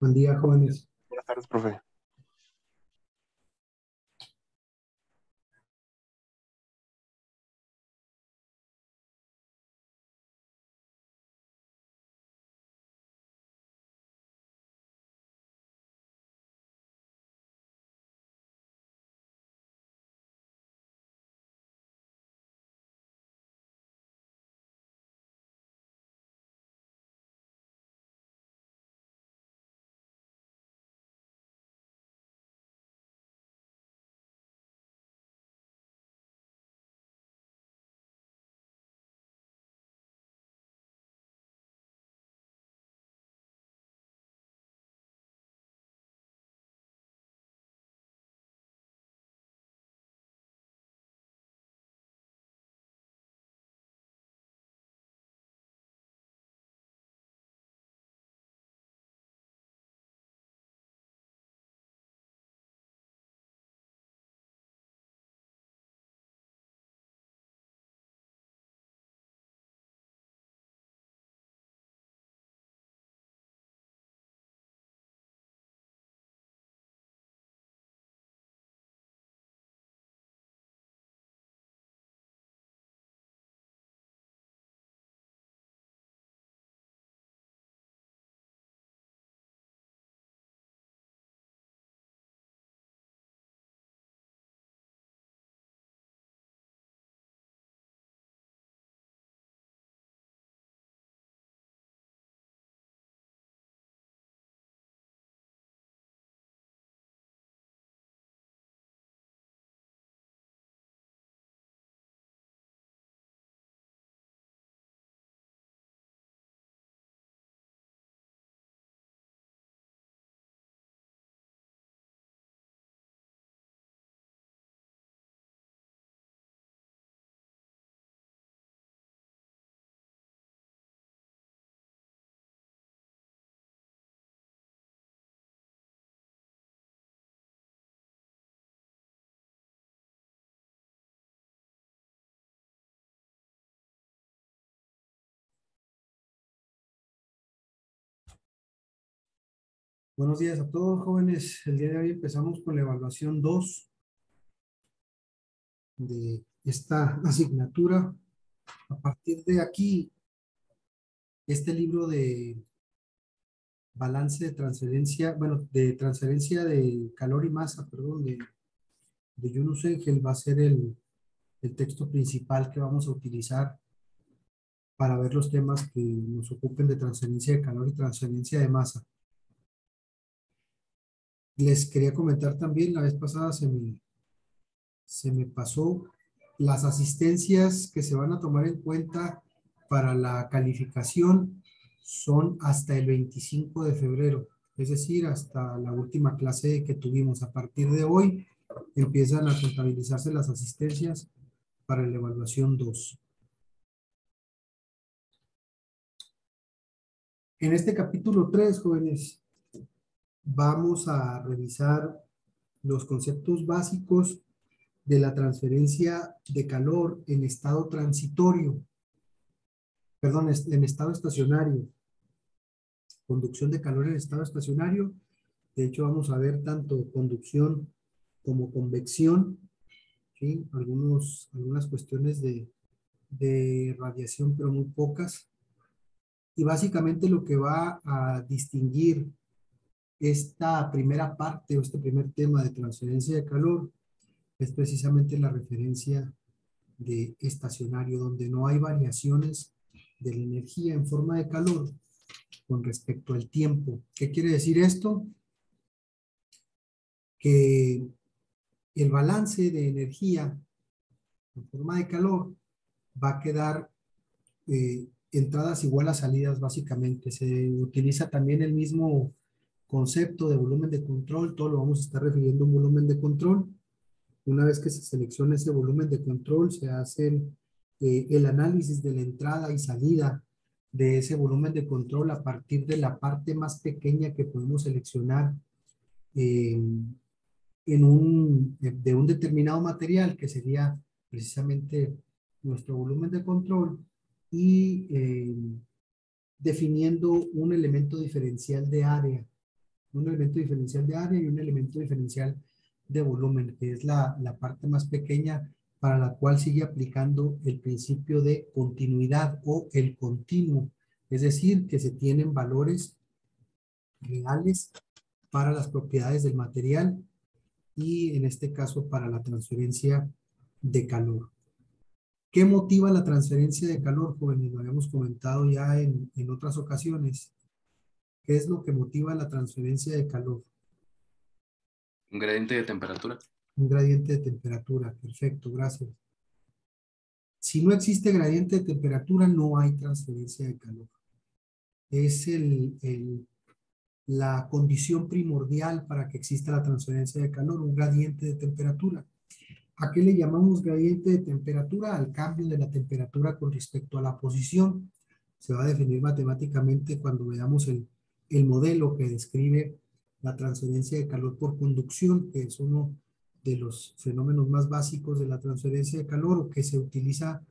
Buen día, jóvenes. Buenas tardes, profe. Buenos días a todos, jóvenes. El día de hoy empezamos con la evaluación 2 de esta asignatura. A partir de aquí, este libro de balance de transferencia, bueno, de transferencia de calor y masa, perdón, de Yunus Engel va a ser el texto principal que vamos a utilizar para ver los temas que nos ocupen de transferencia de calor y transferencia de masa. Les quería comentar también, la vez pasada se me pasó las asistencias que se van a tomar en cuenta para la calificación son hasta el 25 de febrero, es decir, hasta la última clase que tuvimos. A partir de hoy empiezan a contabilizarse las asistencias para la evaluación 2. En este capítulo 3, jóvenes, vamos a revisar los conceptos básicos de la transferencia de calor en estado transitorio, perdón, en estado estacionario, conducción de calor en estado estacionario. De hecho, vamos a ver tanto conducción como convección, ¿sí? Algunas cuestiones de radiación, pero muy pocas. Y básicamente lo que va a distinguir esta primera parte o este primer tema de transferencia de calor es precisamente la referencia de estacionario, donde no hay variaciones de la energía en forma de calor con respecto al tiempo. ¿Qué quiere decir esto? Que el balance de energía en forma de calor va a quedar entradas igual a salidas básicamente. Se utiliza también el mismo concepto de volumen de control, todo lo vamos a estar refiriendo a un volumen de control. Una vez que se selecciona ese volumen de control, se hace el análisis de la entrada y salida de ese volumen de control a partir de la parte más pequeña que podemos seleccionar eh, de un determinado material, que sería precisamente nuestro volumen de control, y definiendo un elemento diferencial de área Un elemento diferencial de área y un elemento diferencial de volumen, que es la parte más pequeña para la cual sigue aplicando el principio de continuidad o el continuo. Es decir, que se tienen valores reales para las propiedades del material y en este caso para la transferencia de calor. ¿Qué motiva la transferencia de calor, jóvenes? Lo habíamos comentado ya en otras ocasiones. ¿Qué es lo que motiva la transferencia de calor? Un gradiente de temperatura. Un gradiente de temperatura. Perfecto, gracias. Si no existe gradiente de temperatura, no hay transferencia de calor. Es la condición primordial para que exista la transferencia de calor, un gradiente de temperatura. ¿A qué le llamamos gradiente de temperatura? Al cambio de la temperatura con respecto a la posición. Se va a definir matemáticamente cuando veamos el modelo que describe la transferencia de calor por conducción, que es uno de los fenómenos más básicos de la transferencia de calor o que se utiliza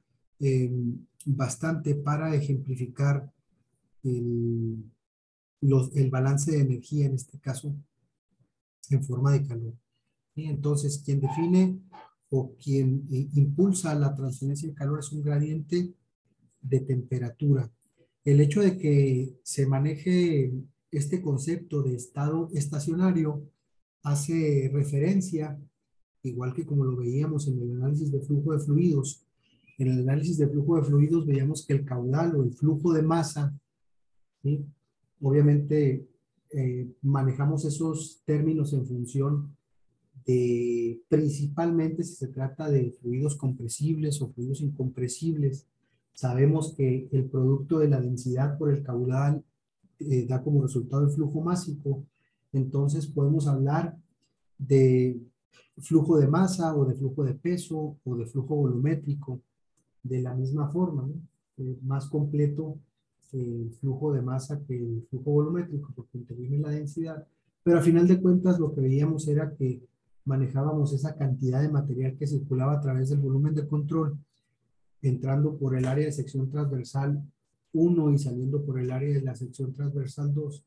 bastante para ejemplificar el, el balance de energía, en este caso, en forma de calor. Y entonces, quien define o quien impulsa la transferencia de calor es un gradiente de temperatura. El hecho de que se maneje este concepto de estado estacionario hace referencia, igual que como lo veíamos en el análisis de flujo de fluidos. En el análisis de flujo de fluidos veíamos que el caudal o el flujo de masa, ¿sí? Obviamente manejamos esos términos en función de principalmente si se trata de fluidos compresibles o fluidos incompresibles. Sabemos que el producto de la densidad por el caudal da como resultado el flujo másico. Entonces podemos hablar de flujo de masa o de flujo de peso o de flujo volumétrico de la misma forma, ¿no? Más completo el flujo de masa que el flujo volumétrico porque interviene la densidad, pero a final de cuentas lo que veíamos era que manejábamos esa cantidad de material que circulaba a través del volumen de control, entrando por el área de sección transversal 1 y saliendo por el área de la sección transversal 2,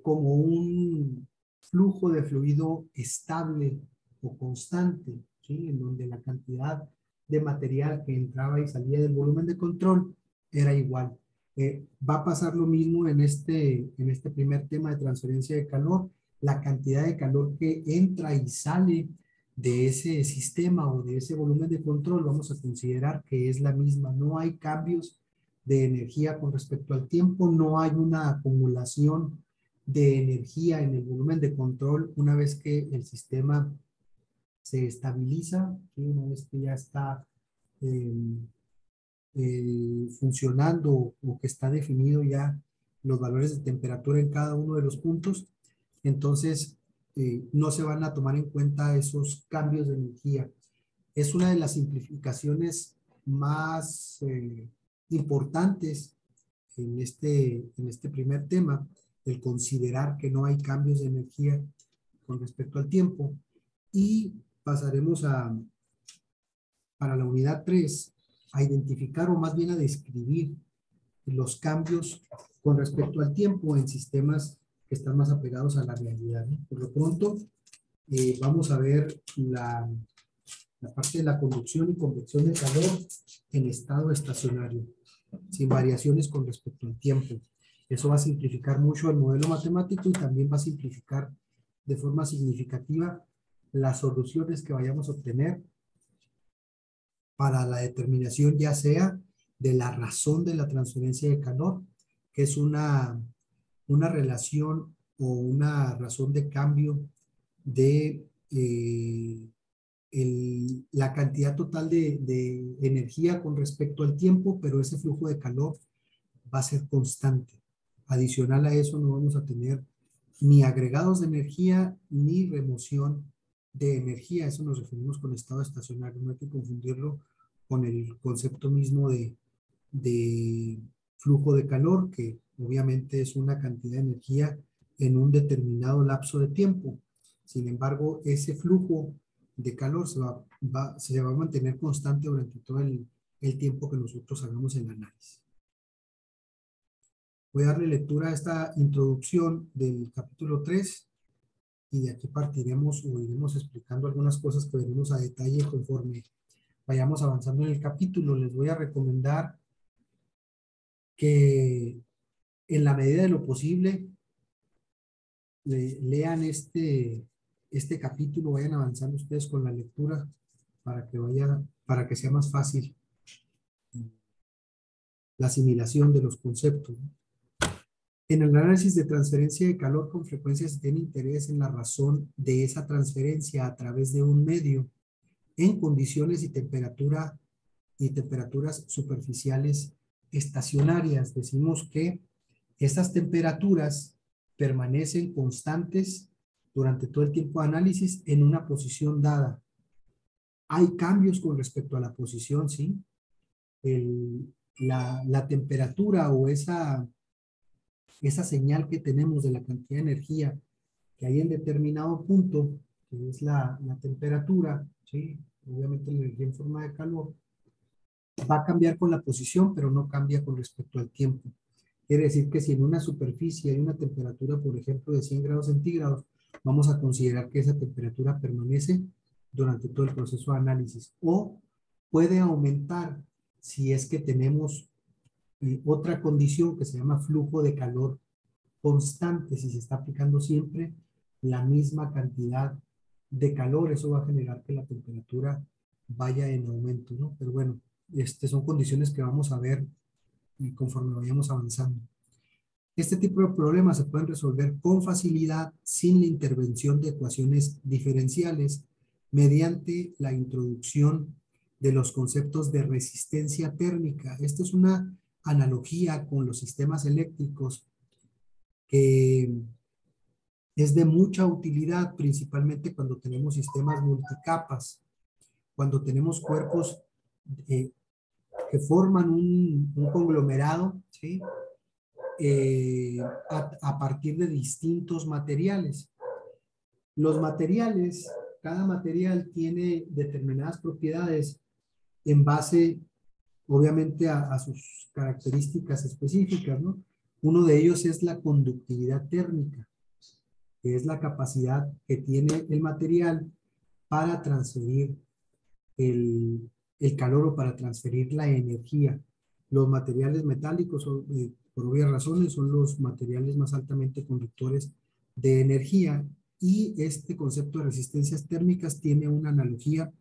como un flujo de fluido estable o constante, ¿sí? En donde la cantidad de material que entraba y salía del volumen de control era igual. Va a pasar lo mismo en este primer tema de transferencia de calor. La cantidad de calor que entra y sale de ese sistema o de ese volumen de control, vamos a considerar que es la misma. No hay cambios de energía con respecto al tiempo, no hay una acumulación de energía en el volumen de control una vez que el sistema se estabiliza, ¿sí? Una vez que ya está funcionando o que está definido ya los valores de temperatura en cada uno de los puntos, entonces no se van a tomar en cuenta esos cambios de energía. Es una de las simplificaciones más importantes en este primer tema, el considerar que no hay cambios de energía con respecto al tiempo. Y pasaremos para la unidad 3, a identificar o más bien a describir los cambios con respecto al tiempo en sistemas que están más apegados a la realidad, ¿no? Por lo pronto, vamos a ver la parte de la conducción y convección de calor en estado estacionario, sin variaciones con respecto al tiempo. Eso va a simplificar mucho el modelo matemático y también va a simplificar de forma significativa las soluciones que vayamos a obtener para la determinación ya sea de la razón de la transferencia de calor, que es una relación o una razón de cambio de la cantidad total de energía con respecto al tiempo, pero ese flujo de calor va a ser constante. Adicional a eso no vamos a tener ni agregados de energía ni remoción de energía. Eso nos referimos con estado estacionario. No hay que confundirlo con el concepto mismo de flujo de calor, que obviamente es una cantidad de energía en un determinado lapso de tiempo. Sin embargo, ese flujo de calor se va a mantener constante durante todo el tiempo que nosotros hagamos el análisis. Voy a darle lectura a esta introducción del capítulo 3 y de aquí partiremos o iremos explicando algunas cosas que veremos a detalle conforme vayamos avanzando en el capítulo. Les voy a recomendar que en la medida de lo posible lean este capítulo, vayan avanzando ustedes con la lectura para que sea más fácil la asimilación de los conceptos. En el análisis de transferencia de calor, con frecuencia se tiene interés en la razón de esa transferencia a través de un medio en condiciones y temperaturas superficiales estacionarias. Decimos que estas temperaturas permanecen constantes durante todo el tiempo de análisis en una posición dada. Hay cambios con respecto a la posición, ¿sí? La temperatura o esa señal que tenemos de la cantidad de energía que hay en determinado punto, que es la temperatura, ¿sí? Obviamente la energía en forma de calor, va a cambiar con la posición, pero no cambia con respecto al tiempo. Quiere decir que si en una superficie hay una temperatura, por ejemplo, de 100 grados centígrados, vamos a considerar que esa temperatura permanece durante todo el proceso de análisis. O puede aumentar si es que tenemos otra condición que se llama flujo de calor constante. Si se está aplicando siempre la misma cantidad de calor, eso va a generar que la temperatura vaya en aumento, ¿no? Pero bueno, son condiciones que vamos a ver conforme vayamos avanzando. Este tipo de problemas se pueden resolver con facilidad sin la intervención de ecuaciones diferenciales mediante la introducción de los conceptos de resistencia térmica. Esta es una analogía con los sistemas eléctricos que es de mucha utilidad, principalmente cuando tenemos sistemas multicapas, cuando tenemos cuerpos que forman un conglomerado, ¿sí? A partir de distintos materiales. Los materiales, cada material tiene determinadas propiedades en base, obviamente, a sus características específicas, ¿no? Uno de ellos es la conductividad térmica, que es la capacidad que tiene el material para transferir el calor o para transferir la energía. Los materiales metálicos, por obvias razones, son los materiales más altamente conductores de energía, y este concepto de resistencias térmicas tiene una analogía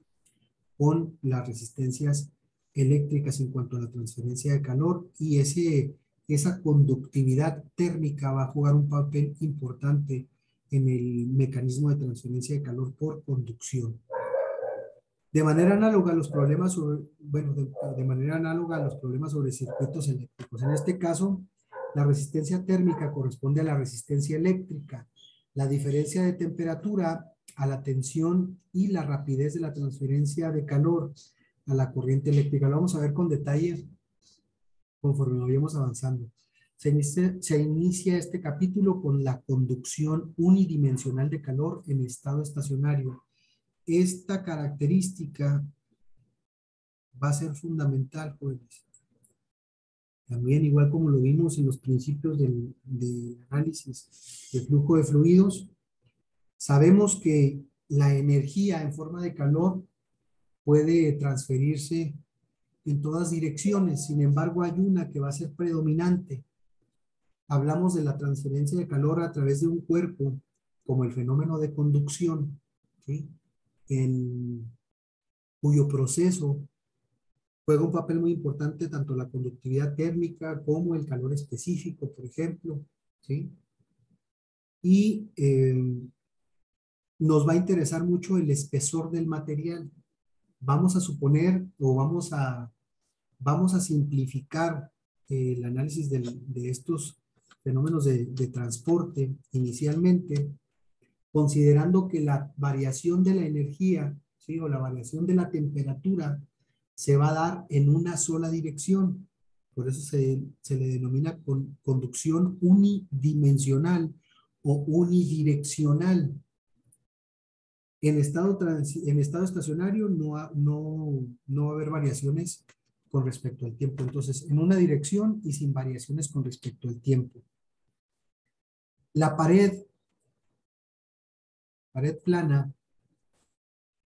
con las resistencias eléctricas en cuanto a la transferencia de calor, y esa conductividad térmica va a jugar un papel importante en el mecanismo de transferencia de calor por conducción. De manera análoga a los problemas sobre, de manera análoga a los problemas sobre circuitos eléctricos. En este caso, la resistencia térmica corresponde a la resistencia eléctrica. La diferencia de temperatura a la tensión y la rapidez de la transferencia de calor a la corriente eléctrica. Lo vamos a ver con detalle conforme vayamos avanzando. Se inicia este capítulo con la conducción unidimensional de calor en estado estacionario. Esta característica va a ser fundamental, jóvenes. También, igual como lo vimos en los principios del análisis de flujo de fluidos, sabemos que la energía en forma de calor puede transferirse en todas direcciones. Sin embargo, hay una que va a ser predominante. Hablamos de la transferencia de calor a través de un cuerpo, como el fenómeno de conducción, ¿sí? Cuyo proceso juega un papel muy importante tanto la conductividad térmica como el calor específico, por ejemplo, ¿sí? Y nos va a interesar mucho el espesor del material. Vamos a suponer o vamos a simplificar el análisis de estos fenómenos de transporte inicialmente, considerando que la variación de la energía, ¿sí? O la variación de la temperatura se va a dar en una sola dirección. Por eso se le denomina conducción unidimensional o unidireccional. En estado estacionario no va a haber variaciones con respecto al tiempo. Entonces, en una dirección y sin variaciones con respecto al tiempo. La pared plana,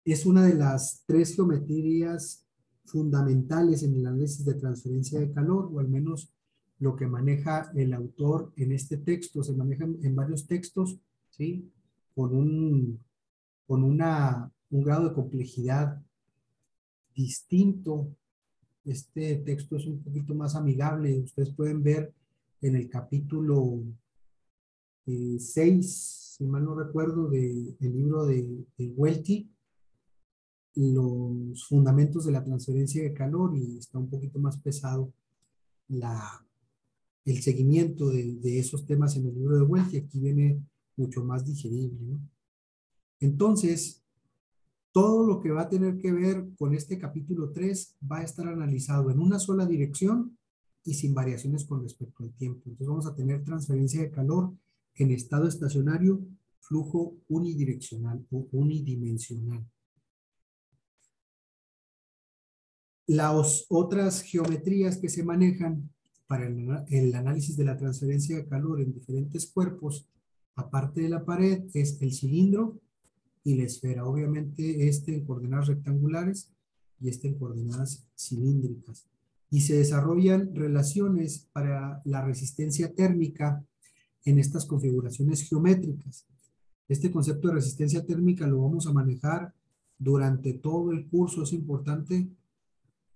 es una de las tres geometrías fundamentales en el análisis de transferencia de calor, o al menos lo que maneja el autor en este texto. Se maneja en varios textos, ¿sí? Con un grado de complejidad distinto. Este texto es un poquito más amigable. Ustedes pueden ver en el capítulo 6, si mal no recuerdo, del libro de Welty, los fundamentos de la transferencia de calor, y está un poquito más pesado el seguimiento de esos temas en el libro de Welty. Aquí viene mucho más digerible, ¿no? Entonces, todo lo que va a tener que ver con este capítulo 3 va a estar analizado en una sola dirección y sin variaciones con respecto al tiempo. Entonces vamos a tener transferencia de calor en estado estacionario, flujo unidireccional o unidimensional. Las otras geometrías que se manejan para el análisis de la transferencia de calor en diferentes cuerpos, aparte de la pared, es el cilindro y la esfera. Obviamente este en coordenadas rectangulares y este en coordenadas cilíndricas. Y se desarrollan relaciones para la resistencia térmica en estas configuraciones geométricas. Este concepto de resistencia térmica lo vamos a manejar durante todo el curso. Es importante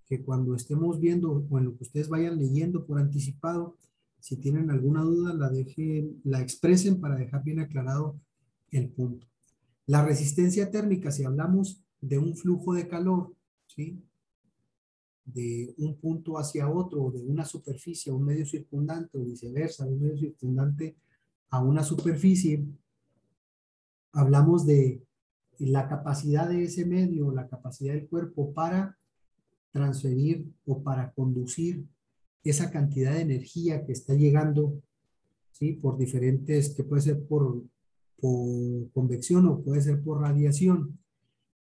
que cuando estemos viendo o en lo que ustedes vayan leyendo por anticipado, si tienen alguna duda, la expresen para dejar bien aclarado el punto. La resistencia térmica, si hablamos de un flujo de calor, ¿sí? De un punto hacia otro, o de una superficie a un medio circundante, o viceversa, de un medio circundante a una superficie, hablamos de la capacidad de ese medio, la capacidad del cuerpo para transferir o para conducir esa cantidad de energía que está llegando, ¿sí? Por diferentes, que puede ser por convección o puede ser por radiación,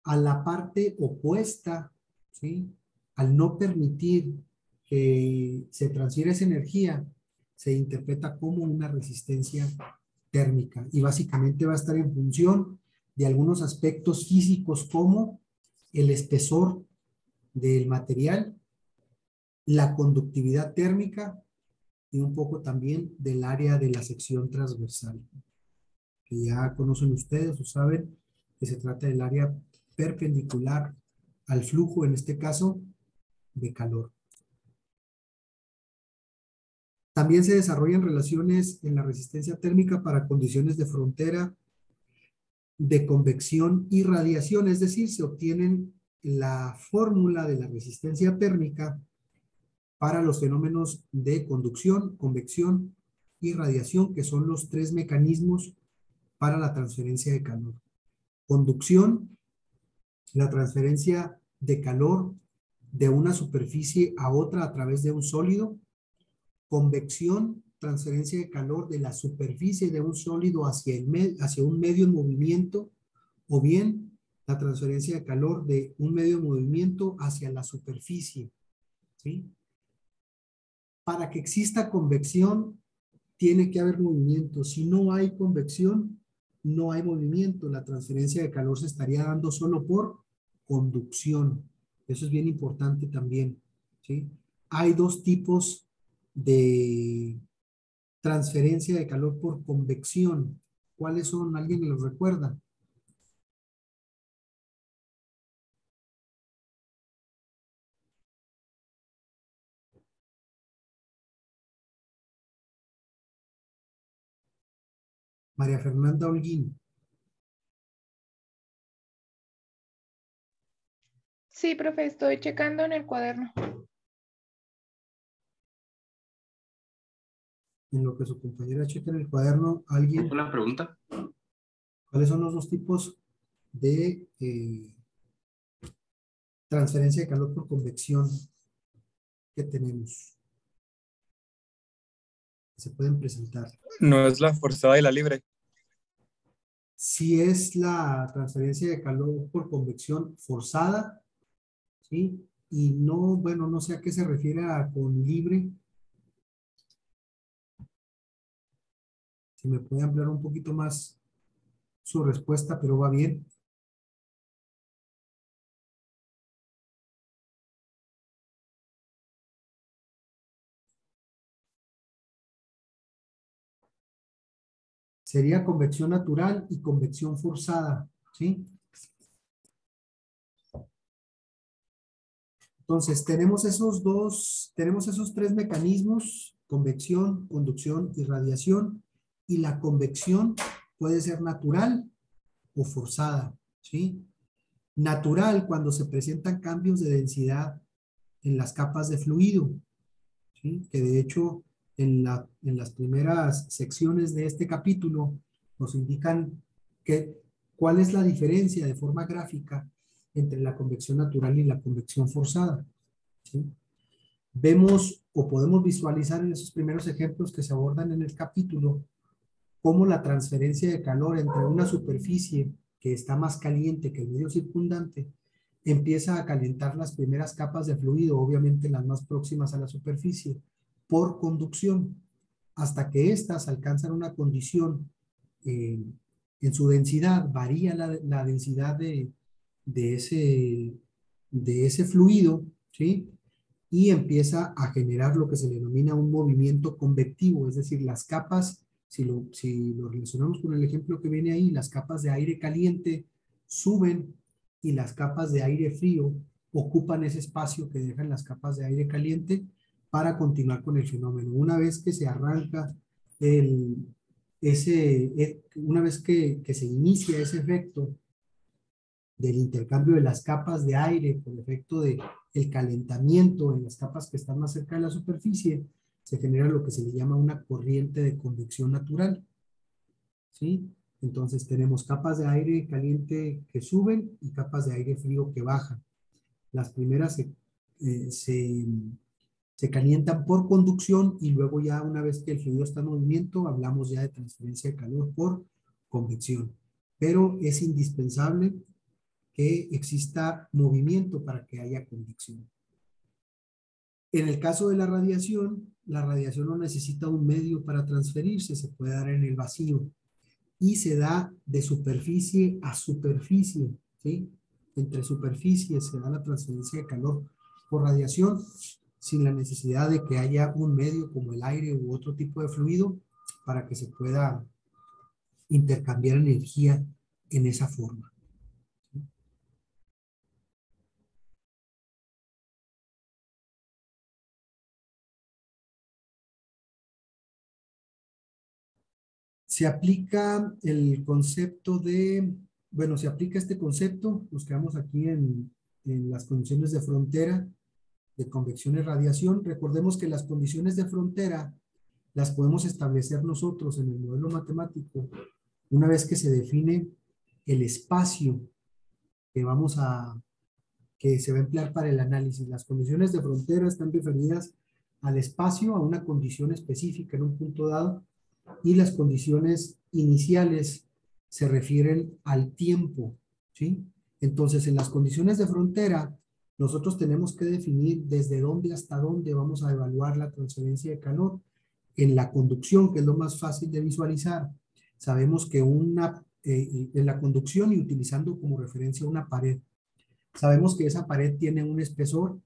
a la parte opuesta, ¿sí? Al no permitir que se transfiera esa energía, se interpreta como una resistencia térmica, y básicamente va a estar en función de algunos aspectos físicos como el espesor del material, la conductividad térmica y un poco también del área de la sección transversal, que ya conocen ustedes o saben que se trata del área perpendicular al flujo, en este caso, de calor. También se desarrollan relaciones en la resistencia térmica para condiciones de frontera, de convección y radiación, es decir, se obtienen la fórmula de la resistencia térmica para los fenómenos de conducción, convección y radiación, que son los tres mecanismos para la transferencia de calor. Conducción, la transferencia de calor de una superficie a otra a través de un sólido. Convección, transferencia de calor de la superficie de un sólido hacia un medio en movimiento, o bien la transferencia de calor de un medio en movimiento hacia la superficie, ¿sí? Para que exista convección, tiene que haber movimiento. Si no hay convección, no hay movimiento. La transferencia de calor se estaría dando solo por conducción. Eso es bien importante también, ¿sí? Hay dos tipos de transferencia de calor por convección. ¿Cuáles son? ¿Alguien me los recuerda? María Fernanda Holguín. Sí, profe, estoy checando en el cuaderno. En lo que su compañera checa en el cuaderno, ¿alguien? ¿Fue la pregunta? ¿Cuáles son los dos tipos de transferencia de calor por convección que tenemos? Se pueden presentar. No es la forzada y la libre. Si es la transferencia de calor por convección forzada, ¿sí? y no, bueno, no sé a qué se refiere con libre. Si me puede ampliar un poquito más su respuesta, pero va bien. Sería convección natural y convección forzada, ¿sí? Entonces, tenemos esos tres mecanismos: convección, conducción y radiación, y la convección puede ser natural o forzada, ¿sí? Natural cuando se presentan cambios de densidad en las capas de fluido, ¿sí? Que de hecho en las primeras secciones de este capítulo nos indican cuál es la diferencia de forma gráfica entre la convección natural y la convección forzada, ¿sí? Vemos o podemos visualizar en esos primeros ejemplos que se abordan en el capítulo cómo la transferencia de calor entre una superficie que está más caliente que el medio circundante empieza a calentar las primeras capas de fluido, obviamente las más próximas a la superficie, por conducción, hasta que éstas alcanzan una condición en su densidad, varía la densidad de ese fluido, ¿sí? Y empieza a generar lo que se denomina un movimiento convectivo, es decir, las capas, si lo relacionamos con el ejemplo que viene ahí, las capas de aire caliente suben y las capas de aire frío ocupan ese espacio que dejan las capas de aire caliente para continuar con el fenómeno. Una vez que se arranca una vez que se inicia ese efecto del intercambio de las capas de aire por efecto de el calentamiento en las capas que están más cerca de la superficie, se genera lo que se le llama una corriente de convección natural, ¿sí? Entonces tenemos capas de aire caliente que suben y capas de aire frío que bajan. Las primeras se calientan por conducción y luego ya una vez que el fluido está en movimiento, hablamos ya de transferencia de calor por convección. Pero es indispensable que exista movimiento para que haya convección. En el caso de la radiación no necesita un medio para transferirse, se puede dar en el vacío y se da de superficie a superficie, ¿sí? Entre superficies se da la transferencia de calor por radiación sin la necesidad de que haya un medio como el aire u otro tipo de fluido para que se pueda intercambiar energía en esa forma. Se aplica el concepto se aplica este concepto, nos quedamos aquí en las condiciones de frontera de convección y radiación. Recordemos que las condiciones de frontera las podemos establecer nosotros en el modelo matemático una vez que se define el espacio que se va a emplear para el análisis. Las condiciones de frontera están referidas al espacio, a una condición específica en un punto dado, y las condiciones iniciales se refieren al tiempo, ¿sí? Entonces, en las condiciones de frontera, nosotros tenemos que definir desde dónde hasta dónde vamos a evaluar la transferencia de calor. En la conducción, que es lo más fácil de visualizar, sabemos que en la conducción y utilizando como referencia una pared, sabemos que esa pared tiene un espesor,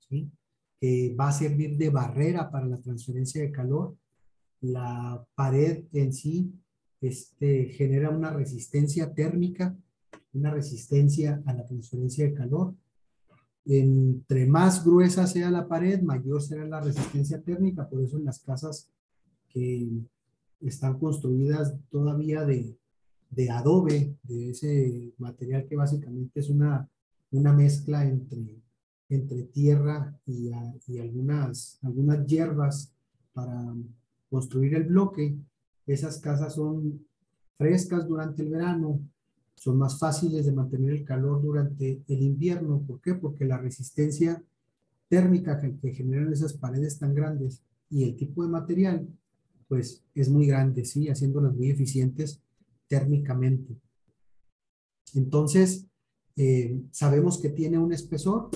¿sí? Que va a servir de barrera para la transferencia de calor. La pared en sí genera una resistencia térmica, una resistencia a la transferencia de calor. Entre más gruesa sea la pared, mayor será la resistencia térmica. Por eso en las casas que están construidas todavía de adobe, de ese material que básicamente es una mezcla entre tierra y algunas hierbas para construir el bloque. Esas casas son frescas durante el verano, son más fáciles de mantener el calor durante el invierno. ¿Por qué? Porque la resistencia térmica que generan esas paredes tan grandes y el tipo de material, pues es muy grande, ¿sí? Haciéndolas muy eficientes térmicamente. Entonces, sabemos que tiene un espesor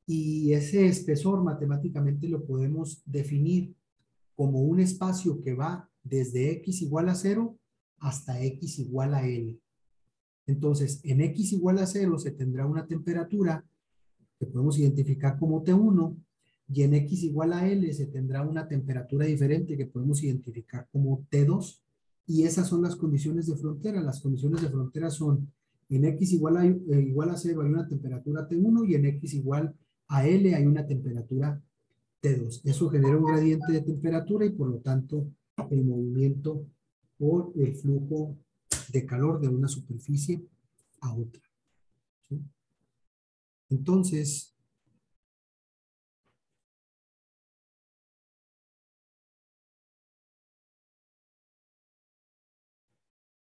Y ese espesor matemáticamente lo podemos definir como un espacio que va desde x igual a 0 hasta x igual a L. Entonces, en x igual a 0 se tendrá una temperatura que podemos identificar como T1, y en x igual a L se tendrá una temperatura diferente que podemos identificar como T2, y esas son las condiciones de frontera. Las condiciones de frontera son: en x igual a 0 hay una temperatura T1, y en x igual a L hay una temperatura T2. Eso genera un gradiente de temperatura y por lo tanto el movimiento por el flujo de calor de una superficie a otra. ¿Sí? Entonces,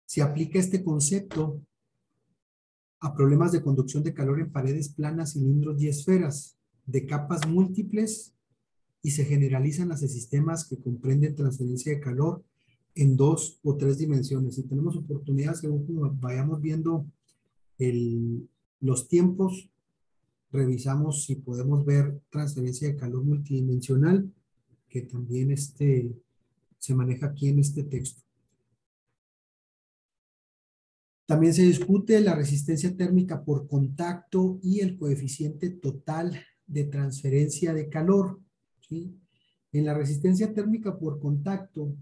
se aplica este concepto a problemas de conducción de calor en paredes planas, cilindros y esferas de capas múltiples, y se generalizan hacia sistemas que comprenden transferencia de calor en 2 o 3 dimensiones. Si tenemos oportunidad, según como vayamos viendo los tiempos, revisamos si podemos ver transferencia de calor multidimensional, que también se maneja aquí en este texto. También se discute la resistencia térmica por contacto y el coeficiente total de transferencia de calor, ¿sí? En la resistencia térmica por contacto,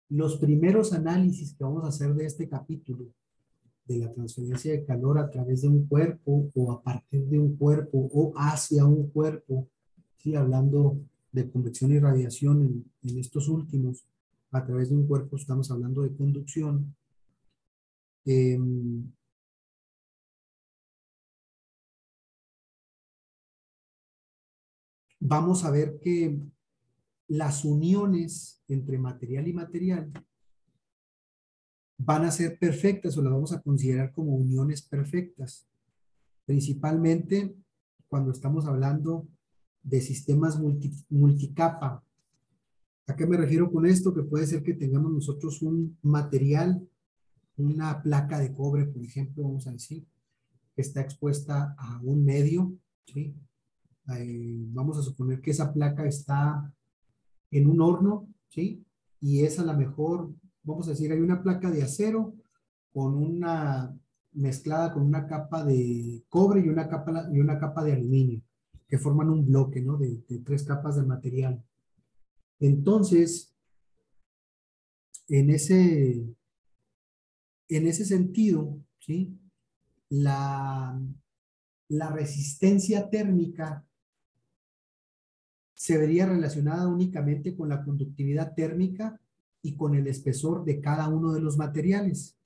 los primeros análisis que vamos a hacer de este capítulo, de la transferencia de calor a través de un cuerpo o a partir de un cuerpo o hacia un cuerpo, ¿sí? Hablando de convección y radiación en estos últimos, a través de un cuerpo estamos hablando de conducción. Vamos a ver que las uniones entre material y material van a ser perfectas, o las vamos a considerar como uniones perfectas, principalmente cuando estamos hablando de sistemas multicapa. ¿A qué me refiero con esto? Que puede ser que tengamos nosotros un material, una placa de cobre, por ejemplo, vamos a decir, que está expuesta a un medio, ¿sí? Vamos a suponer que esa placa está en un horno, ¿sí? Y es a lo mejor, vamos a decir, hay una placa de acero con una mezclada con una capa de cobre y una capa de aluminio, que forman un bloque, ¿no? De 3 capas de material. Entonces, en ese sentido, ¿sí? La resistencia térmica se vería relacionada únicamente con la conductividad térmica y con el espesor de cada uno de los materiales.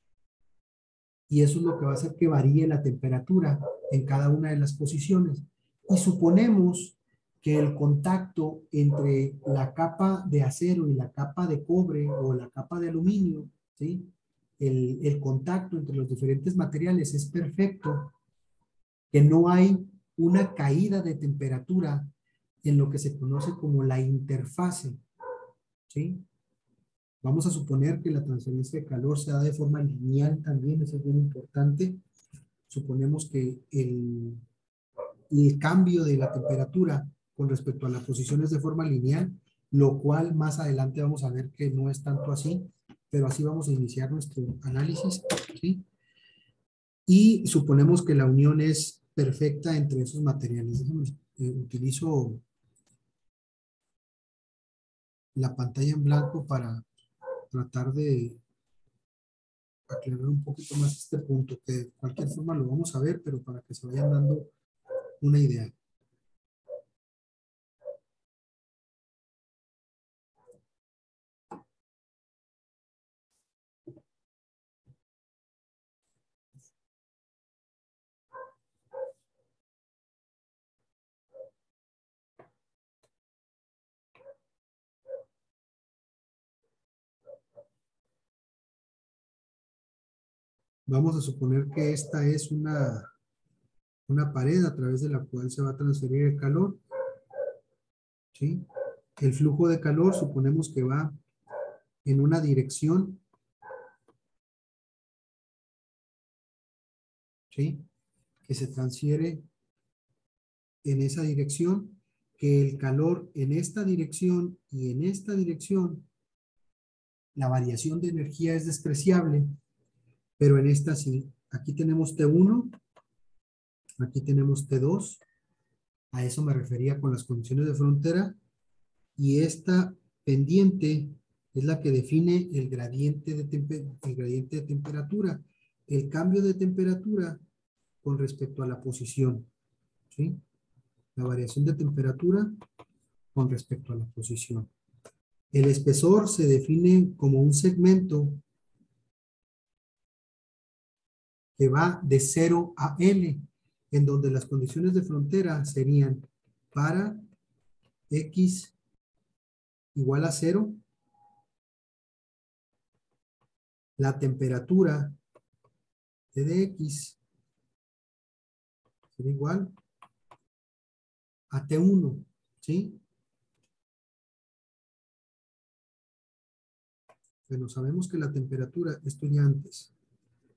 Y eso es lo que va a hacer que varíe la temperatura en cada una de las posiciones. Y suponemos que el contacto entre la capa de acero y la capa de cobre o la capa de aluminio, ¿sí? El contacto entre los diferentes materiales es perfecto, que no hay una caída de temperatura en lo que se conoce como la interfase, ¿sí? Vamos a suponer que la transferencia de calor se da de forma lineal también, eso es bien importante. Suponemos que el cambio de la temperatura con respecto a la posición es de forma lineal, lo cual más adelante vamos a ver que no es tanto así, pero así vamos a iniciar nuestro análisis, ¿sí? Y suponemos que la unión es perfecta entre esos materiales. Déjame, utilizo la pantalla en blanco para tratar de aclarar un poquito más este punto, que de cualquier forma lo vamos a ver, pero para que se vayan dando una idea. Vamos a suponer que esta es una pared a través de la cual se va a transferir el calor, ¿sí? El flujo de calor suponemos que va en una dirección, ¿sí? Que se transfiere en esa dirección, que el calor en esta dirección y en esta dirección, la variación de energía es despreciable, pero en esta sí. Aquí tenemos T1, aquí tenemos T2, a eso me refería con las condiciones de frontera, y esta pendiente es la que define el gradiente de temperatura, el cambio de temperatura con respecto a la posición, ¿sí? La variación de temperatura con respecto a la posición. El espesor se define como un segmento que va de 0 a L, en donde las condiciones de frontera serían para X igual a 0, la temperatura T de X será igual a T1, ¿sí? Bueno, sabemos que la temperatura, esto ya antes,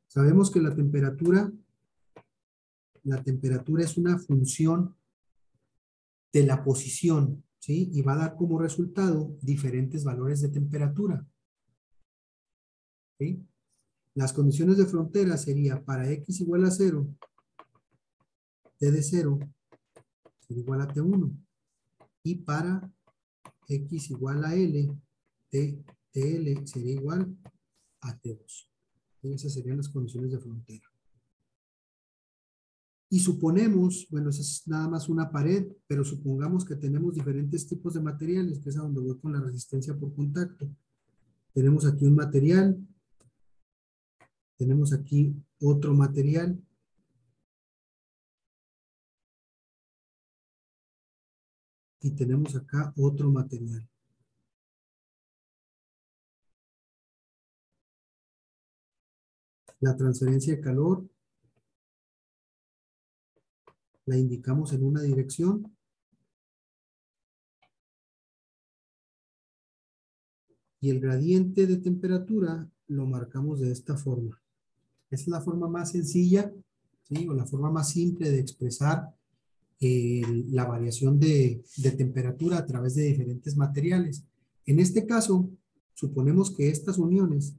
sabemos que la temperatura es una función de la posición, ¿sí? Y va a dar como resultado diferentes valores de temperatura, ¿sí? Las condiciones de frontera sería para X igual a 0, T de 0 será igual a T1. Y para X igual a L, TL sería igual a T2. Y esas serían las condiciones de frontera. Y suponemos, bueno, esa es nada más una pared, pero supongamos que tenemos diferentes tipos de materiales, que es a donde voy con la resistencia por contacto. Tenemos aquí un material, tenemos aquí otro material, y tenemos acá otro material. La transferencia de calor la indicamos en una dirección y el gradiente de temperatura lo marcamos de esta forma. Esa es la forma más sencilla, ¿sí? O la forma más simple de expresar la variación de temperatura a través de diferentes materiales. En este caso, suponemos que estas uniones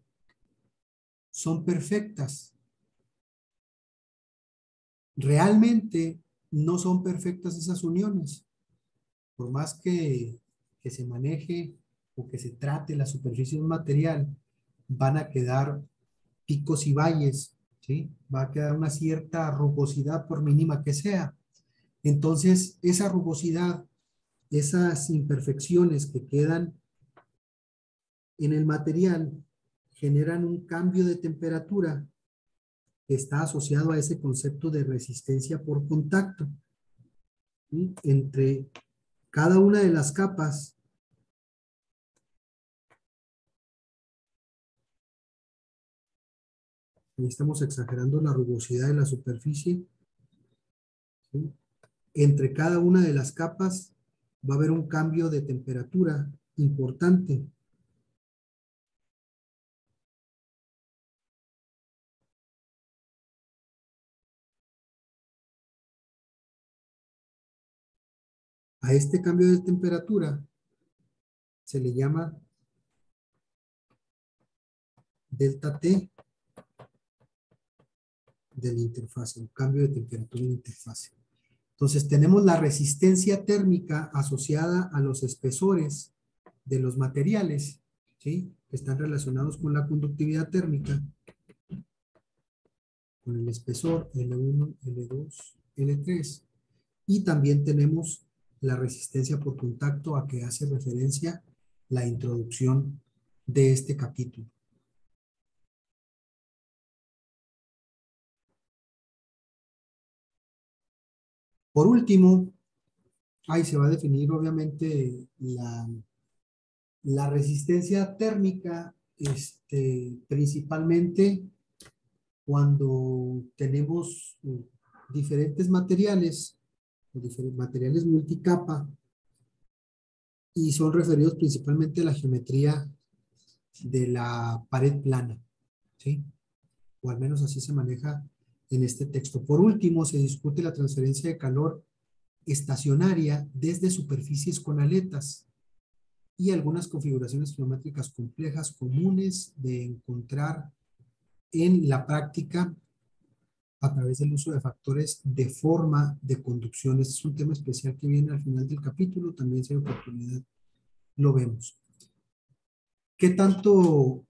son perfectas. Realmente no son perfectas esas uniones. Por más que se maneje o que se trate la superficie de un material, van a quedar picos y valles, ¿sí? Va a quedar una cierta rugosidad por mínima que sea. Entonces, esa rugosidad, esas imperfecciones que quedan en el material, generan un cambio de temperatura que está asociado a ese concepto de resistencia por contacto, ¿sí? Entre cada una de las capas y estamos exagerando la rugosidad de la superficie, ¿sí? Entre cada una de las capas va a haber un cambio de temperatura importante. A este cambio de temperatura se le llama delta T de la interfase, un cambio de temperatura en la interfase. Entonces tenemos la resistencia térmica asociada a los espesores de los materiales, ¿sí? Que están relacionados con la conductividad térmica, con el espesor L1, L2, L3. Y también tenemos la resistencia por contacto a que hace referencia la introducción de este capítulo. Por último, ahí se va a definir obviamente la resistencia térmica, principalmente cuando tenemos diferentes materiales multicapa, y son referidos principalmente a la geometría de la pared plana, ¿sí? O al menos así se maneja en este texto. Por último, se discute la transferencia de calor estacionaria desde superficies con aletas y algunas configuraciones geométricas complejas comunes de encontrar en la práctica a través del uso de factores de forma de conducción. Este es un tema especial que viene al final del capítulo, también si hay oportunidad lo vemos. ¿Qué tanto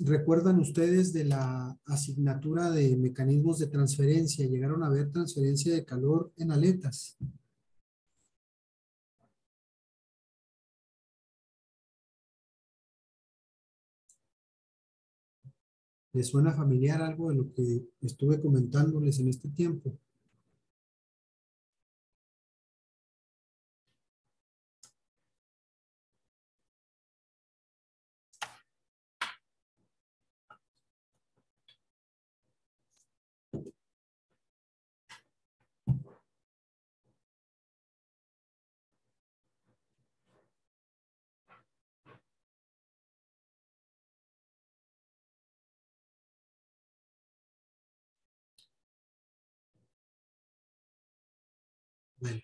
recuerdan ustedes de la asignatura de mecanismos de transferencia? ¿Llegaron a ver transferencia de calor en aletas? ¿Les suena familiar algo de lo que estuve comentándoles en este tiempo? Bueno,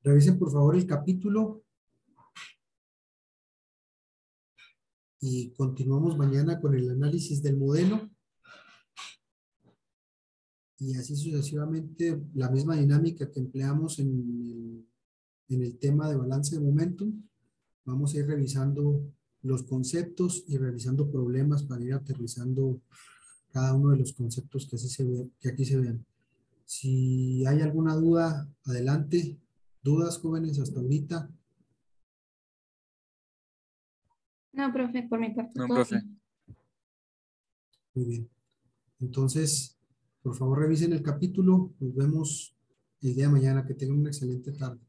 revisen por favor el capítulo y continuamos mañana con el análisis del modelo y así sucesivamente la misma dinámica que empleamos en el tema de balance de momentum. Vamos a ir revisando los conceptos y revisando problemas para ir aterrizando cada uno de los conceptos que, así se ve, que aquí se ven. Si hay alguna duda, adelante. ¿Dudas, jóvenes, hasta ahorita? No, profe, por mi parte. No, todo profe. bien. Muy bien. Entonces, por favor, revisen el capítulo. Nos vemos el día de mañana. Que tengan una excelente tarde.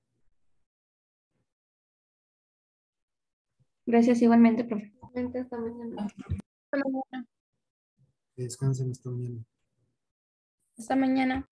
Gracias igualmente, profe. Hasta mañana. Hasta mañana. Que descansen hasta mañana. Hasta mañana.